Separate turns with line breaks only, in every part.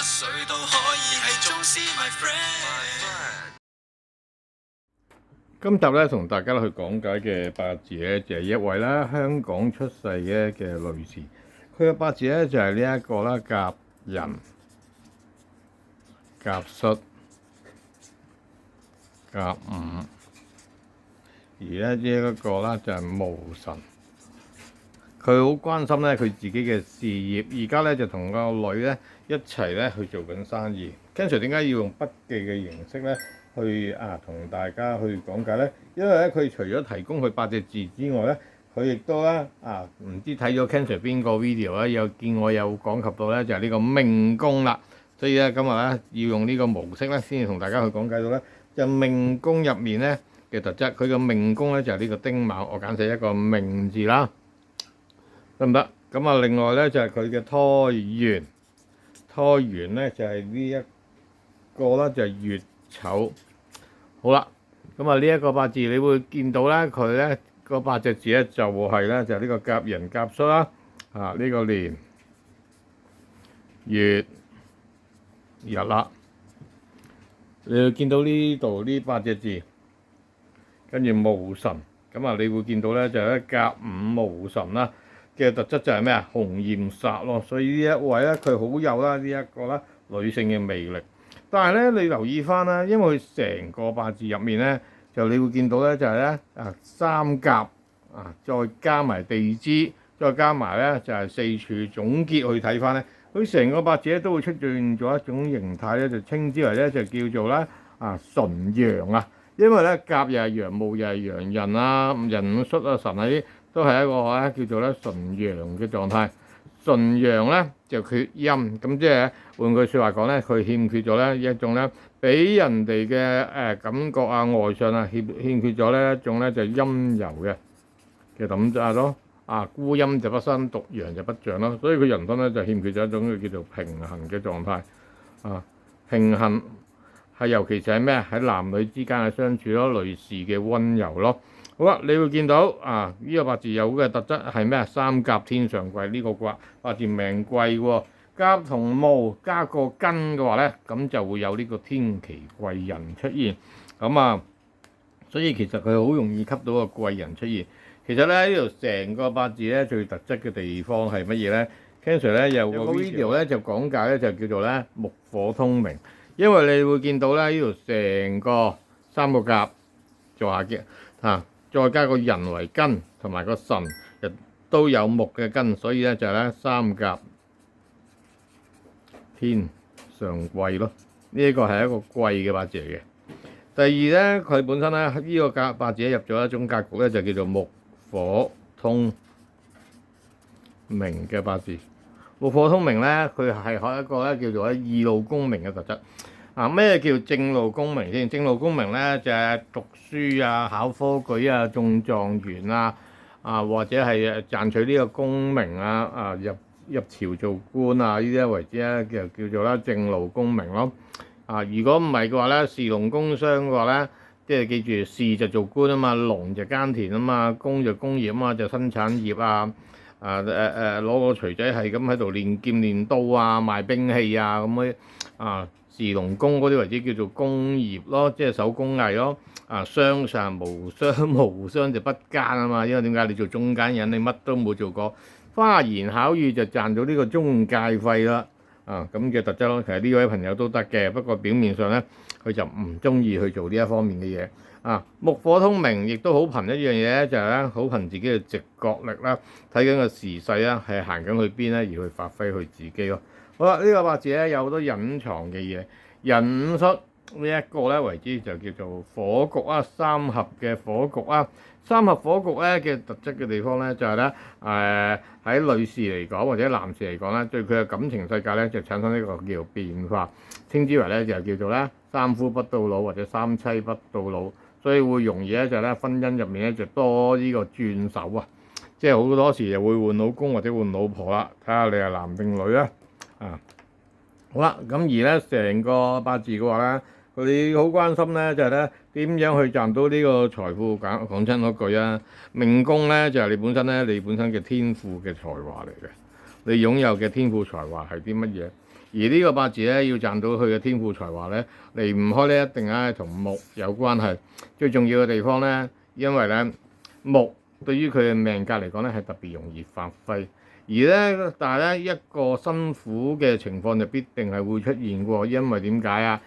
歲都可以係宗師 my friend。
今集咧同大家去講解嘅八字咧就係一位啦香港出世嘅女士，佢嘅八字咧就係呢一個啦甲寅、甲戌、甲午，而咧呢一個啦就係戊辰。佢好關心咧佢自己嘅事業，而家咧就同個女咧一齊咧去做緊生意。Ken Sir 點解要用筆記嘅形式咧去同大家去講解咧？因為咧佢除咗提供佢8隻字之外咧，佢亦都咧唔知睇咗 Ken Sir 邊個 video 咧，有見我有講及到咧就係呢個命宮啦。所以咧今日咧要用呢個模式咧先至同大家去講解到咧，就命宮入面咧嘅特質。佢嘅命宮咧就係呢個丁卯，我簡寫一個命字啦。得唔得？咁啊，另外咧就係佢嘅胎元，胎元咧就係呢一個啦，就係月丑。好啦，咁啊呢一個八字你會見到咧，佢咧個8隻字咧就係咧就係呢個甲寅甲戌啦，呢個年月日啦，你會見到呢度呢8隻字，跟住戊辰，咁啊你會見到咧就係咧甲午戊辰啦。嘅特質就係咩啊？紅焰煞咯，所以呢一位咧佢好有啦呢一個啦女性嘅魅力。但係咧你留意翻啦，因為佢成個八字入面咧，就你會見到咧就係咧三甲再加埋地支，再加埋咧就係四柱總結去睇翻咧，佢成個八字咧都會出現咗一種形態咧，就稱之為咧就叫做咧純陽啊。因為咧甲又係陽，戊又係陽，寅午戌啊辰啊啲。都係一個咧叫做咧純陽嘅狀態，純陽咧就缺陰，咁即係換句説話講咧，佢欠缺咗咧一種咧俾人哋嘅感覺外相欠缺咗咧一種咧就陰柔嘅感覺咯，孤陰就不生，獨陽就不長咯，所以佢人生咧就欠缺咗一種叫做平衡嘅狀態，平衡係尤其是係咩？喺男女之間嘅相處咯，女士嘅溫柔咯。好啦，你會見到呢個八字有嘅特質係咩？三甲天上貴，呢個八字命貴喎，甲同戊加個根嘅話咧，咁就會有呢個天奇貴人出現。咁所以其實佢好容易吸到個貴人出現。其實咧呢度成個八字咧最特質嘅地方係乜嘢咧？Ken Sir 咧有個 video 咧就講解咧就叫做咧木火通明，因為你會見到咧呢度成個三個甲做下嘅再加個人為根，同埋個辰亦都有木嘅根，所以咧就係咧三甲天上貴咯。呢一個係一個貴嘅八字嚟嘅。第二咧，佢本身咧呢個八字入咗一種格局咧，就叫做木火通明嘅八字。木火通明咧，佢係一個咧叫做二路功名嘅特質。咩叫正路功名先？正路功名咧就係讀書考科舉中狀元或者係賺取呢個功名入朝做官呢啲為之咧叫做咧正路功名咯。如果唔係嘅話咧，士農工商嘅話咧，即係記住士就做官啊嘛，農就耕田啊嘛，工就工業啊嘛，就生產業攞個錘仔係咁喺度練劍練刀賣兵器咁士農工嗰啲為之叫做工業咯，即係手工藝咯。商上無商就不奸啊嘛，因為點解你做中間人，你乜都冇做過，花言巧語就賺到呢個中介費啦。咁嘅特質咯，其實呢位朋友都得嘅，不過表面上咧佢就唔中意去做呢一方面嘅嘢。木火通明亦都好憑一樣嘢咧，就係咧好憑自己嘅直覺力啦，睇緊個時勢啦，係行緊去邊咧，而去發揮佢自己咯。好啦，呢個八字咧有好多隱藏嘅嘢，寅午戌呢一個咧為之就叫做火局三合嘅火局三合火局咧嘅特質嘅地方咧就係咧喺女士嚟講或者男士嚟講咧，對佢嘅感情世界咧就產生呢個叫做變化，稱之為咧就叫做咧三夫不到老或者三妻不到老，所以會容易咧就咧婚姻入面咧就多呢個轉手即係好多時就會換老公或者換老婆啦，睇下你係男定女啦。好啦，咁而咧成個八字嘅話咧，佢好關心咧就係咧點樣去賺到呢個財富。講真嗰句命宮咧就係你本身嘅天賦嘅才華嚟嘅，你擁有嘅天賦才華係啲乜嘢？而呢個八字咧要賺到佢嘅天賦才華咧，離唔開咧一定係同木有關係。最重要嘅地方咧，因為咧木對於佢嘅命格嚟講咧係特別容易發揮，而咧但係咧一個辛苦嘅情況就必定係會出現喎，因為點解啊？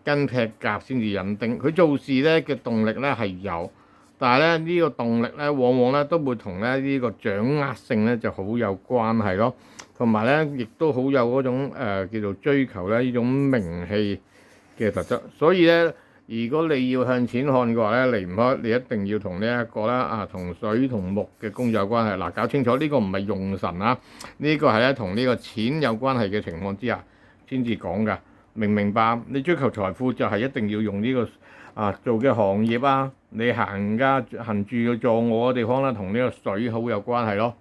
跟劈甲先至引丁，佢做事咧嘅動力咧係有。但係咧呢個動力咧，往往咧都會同咧呢個掌握性咧就好有關係咯，同埋咧亦都好有嗰種叫做追求咧呢種名氣嘅特質。所以咧，如果你要向錢看嘅話咧，離唔開你一定要同呢一個啦同水同木嘅宮有關係。嗱，搞清楚呢個唔係用神啊，呢個係咧同呢個錢有關係嘅情況之下先至講㗎。明唔明白？你追求財富就係一定要用呢個做嘅行業啊，你行住嘅坐臥嘅地方啦，同呢個水好有關係咯。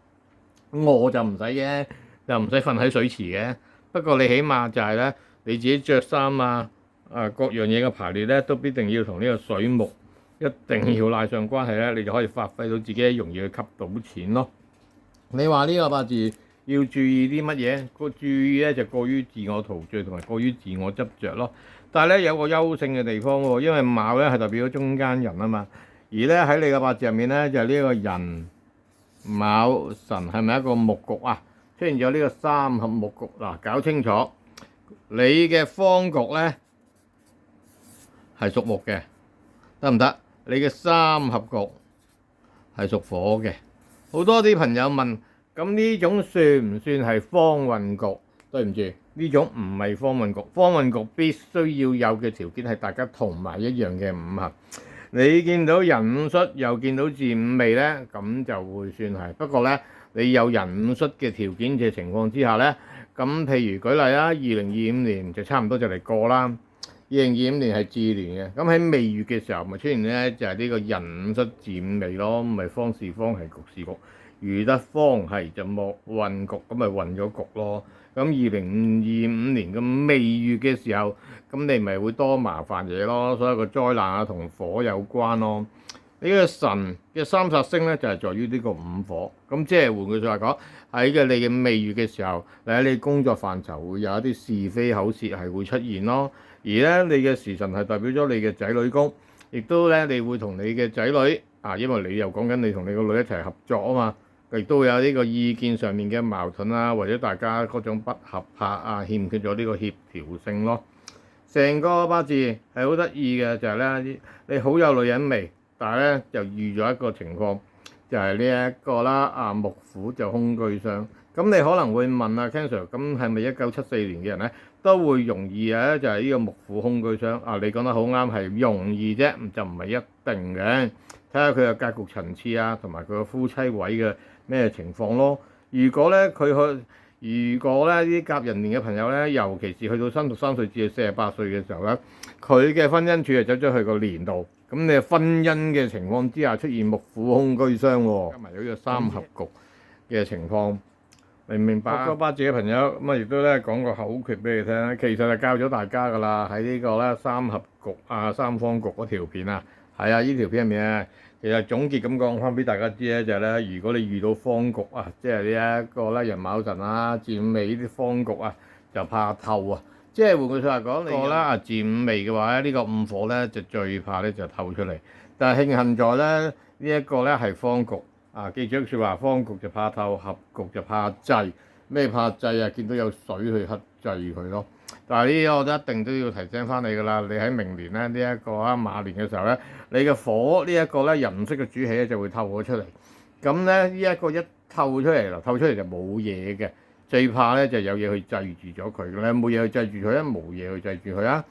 臥就唔使嘅，就唔使瞓喺水池嘅。不過你起碼就係咧，你自己着衫各樣嘢嘅排列咧，都必定要同呢個水木一定要拉上關係咧，你就可以發揮到自己容易去吸到錢咯。你話呢個八字要注意啲乜嘢？個注意咧就過於自我陶醉同埋過於自我執着咯。但係咧有個優勝嘅地方喎，因為卯咧係代表咗中間人啊嘛。而咧喺你嘅八字入面咧就係呢個人卯辰係咪一個木局啊？出現咗呢個三合木局嗱，搞清楚你嘅方局咧係屬木嘅，得唔得？你嘅三合局係屬火嘅。好多啲朋友問，咁呢種算唔算係方運局？對唔住，呢種唔係方運局。方運局必須要有嘅條件係大家同埋一樣嘅五行。你見到人五戌又見到巳午未呢，咁就會算係。不過呢，你有人五戌嘅條件嘅情況之下呢，咁譬如舉例啦，2025年就差唔多就嚟過啦。2025年係巳年嘅，咁喺未月嘅時候咪出現呢，就係呢個人五戌巳午未咯，咪方是方係局是局。遇得方係就木運局，咁咪運咗局咯。咁2025年嘅未月嘅時候，咁你咪會多麻煩嘢咯。所有個災難同火有關咯。呢個神嘅三煞星咧就係在於呢個五火。咁即係換句説話講，喺你嘅未月嘅時候，你喺你工作範疇會有一啲是非口舌係會出現咯。而咧你嘅時辰係代表咗你嘅仔女宮，亦都咧你會同你嘅仔女因為你又講緊你同你個女一齊合作啊嘛。亦都會有呢個意見上面嘅矛盾或者大家嗰種不合拍欠缺咗呢個協調性咯。成個八字係好得意嘅，就係咧你好有女人味，但係咧就遇咗一個情況，就係呢一個啦木虎就空居相。咁你可能會問Ken Sir，咁係咪1974年嘅人咧都會容易就係呢個木虎空居相？你講得好啱，係容易啫，就唔係一定嘅。睇下佢嘅格局層次同埋佢嘅夫妻位嘅咩情況咯。如果咧啲甲寅年嘅朋友咧，尤其是去到33歲至48歲嘅時候咧，佢嘅婚姻處就走咗去個年度，咁你婚姻嘅情況之下出現木虎空居相加埋有呢個三合局嘅情況，明唔明白？個八字嘅朋友咁亦都咧講個口訣俾你聽，其實就教咗大家噶啦，喺呢個咧三合局三方局嗰條片係呢條片入面其實總結咁講翻俾大家知咧，就係咧，如果你遇到方局即係呢一個咧人卯辰巳午未呢啲方局就怕透即係換句説話講，你個啦巳午未嘅話咧，呢個五火咧就最怕咧就透出嚟。但係慶幸在咧呢一個咧係方局記住一句説話，方局就怕透，合局就怕滯。咩怕滯見到有水去克制佢咯。但係呢個我都一定都要提醒翻你㗎啦。你喺明年咧呢一個馬年嘅時候咧，你嘅火呢一個咧人唔識嘅主氣咧就會透咗出嚟。咁咧呢一個一透出嚟透出嚟就冇嘢嘅。最怕咧就有嘢去制住咗佢。你冇嘢去制住佢冇嘢去制住佢而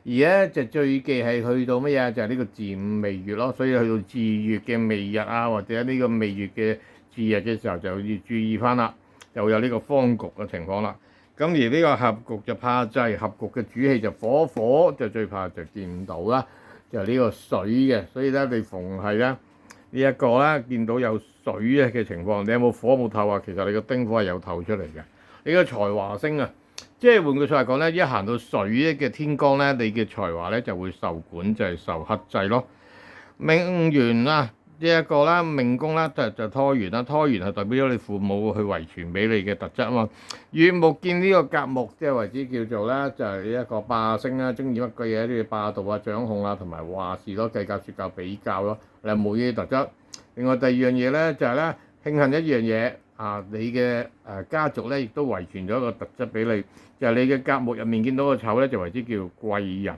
咧就最忌係去到乜嘢？就係呢個巳午未月咯。所以去到巳月嘅未日或者呢個未月嘅巳日嘅時候就要注意翻啦。就有呢個方局嘅情況啦。咁而呢個合局就怕滯，合局嘅主氣就火就最怕就見唔到啦，就係呢個水嘅。所以咧，你逢係咧呢一個咧見到有水嘅情況，你有冇火冇透其實你個丁火係有透出嚟嘅。你個才華星即係換句説話講咧，一行到水嘅天光咧，你嘅才華咧就會受管制、受克制咯。命緣一個啦，命宮啦就拖緣啦，拖緣係代表咗你父母去遺傳俾你嘅特質啊嘛。月木見呢個甲木，即係為之叫做咧就係一個霸星啦，中意乜鬼嘢都要霸道啊、掌控啊，同埋話事咯、計較、説教、比較咯，你冇呢啲特質。另外第二樣嘢咧就係咧慶幸一樣嘢啊，你嘅家族咧亦都遺傳咗一個特質俾你，就係你嘅甲木入面見到個丑咧就為之叫貴人。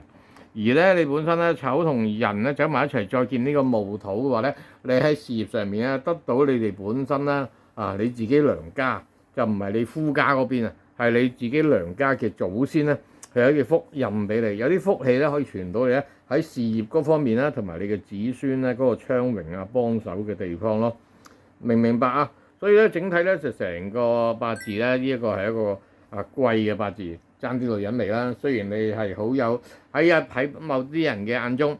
而咧，你本身咧丑同人咧走埋一齊，再見呢個戊土嘅話咧，你喺事業上面咧得到你哋本身啦你自己娘家就唔係你夫家嗰邊啊，係你自己娘家嘅祖先咧，係有一個福蔭俾你，有啲福氣咧可以傳到你咧喺事業嗰方面啦，同埋你嘅子孫咧嗰個昌榮啊幫手嘅地方咯，明唔明白啊？所以咧整體咧就成個八字咧呢一個係一個貴嘅八字。爭啲女人味啦，雖然你係好有喺某啲人嘅眼中，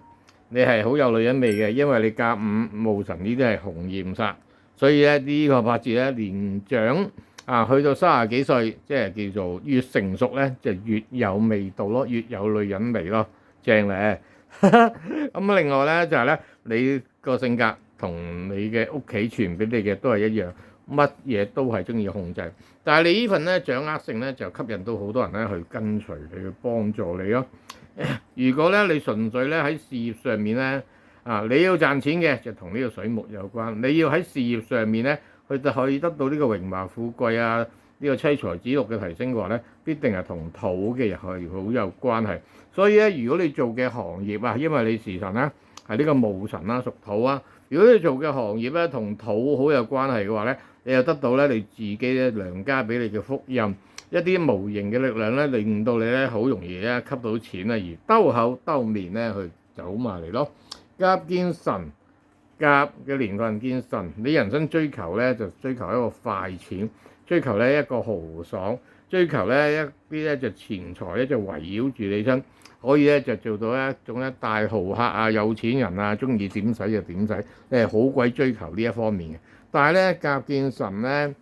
你係好有女人味嘅，因為你甲午戊辰呢啲係紅焰煞，所以咧呢個八字咧年長去到30幾歲，即係叫做越成熟咧，就越有味道咯，越有女人味咯，正咧。咁另外咧就係咧，你個性格同你嘅屋企傳俾你嘅都係一樣。乜嘢都係中意控制，但係你呢份咧掌握性咧就吸引到好多人咧去跟隨你，去幫助你咯。如果咧你純粹咧喺事業上面咧你要賺錢嘅就同呢個水木有關，你要喺事業上面咧去可以得到呢個榮華富貴呢個妻財子祿嘅提升嘅話咧，必定係同土嘅係好有關係。所以咧，如果你做嘅行業因為你時辰咧係呢個戊辰啦，屬土啊，如果你做嘅行業咧同土好有關係嘅話咧，你又得到咧你自己咧娘家俾你嘅福蔭，一啲無形嘅力量咧，令到你咧好容易咧吸到錢而兜口兜面咧去走埋嚟咯。甲見辰，甲嘅年份見辰，你人生追求咧就追求一個快錢，追求咧一個豪爽，追求咧一啲咧就錢財咧就圍繞住你身，可以咧就做到一種大豪客有錢人中意點使就點使，你係好鬼追求呢一方面嘅。但係咧，甲見辰咧，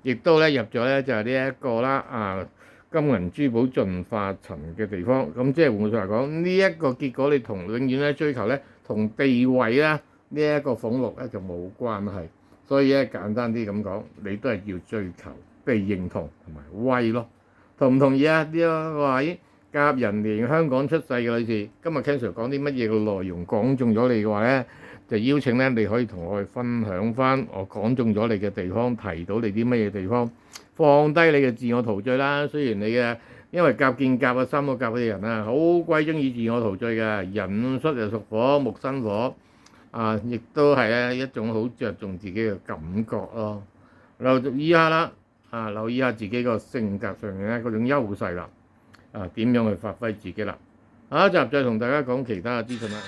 亦都咧入咗咧就係呢一個啦金銀珠寶盡化塵嘅地方。咁即係換句話講，呢一個結果你同永遠咧追求咧同地位啦呢一個俸祿咧就冇關係。所以咧簡單啲咁講，你都係要追求被認同同埋威咯。同唔同意啊？呢個位甲寅年香港出世嘅女士，今日 Ken Sir 講啲乜嘢嘅內容講中咗你嘅話咧？就邀請咧，你可以同我去分享翻我講中咗你嘅地方，提到你啲乜嘢地方，放低你嘅自我陶醉啦。雖然你嘅因為甲見甲三個甲嘅人好鬼中意自我陶醉嘅，寅戌又屬火，木生火亦都係一種好着重自己嘅感覺咯。留意下啦，留意下自己個性格上面咧嗰種優勢啦，點樣去發揮自己啦。下一集再同大家講其他嘅資訊啦。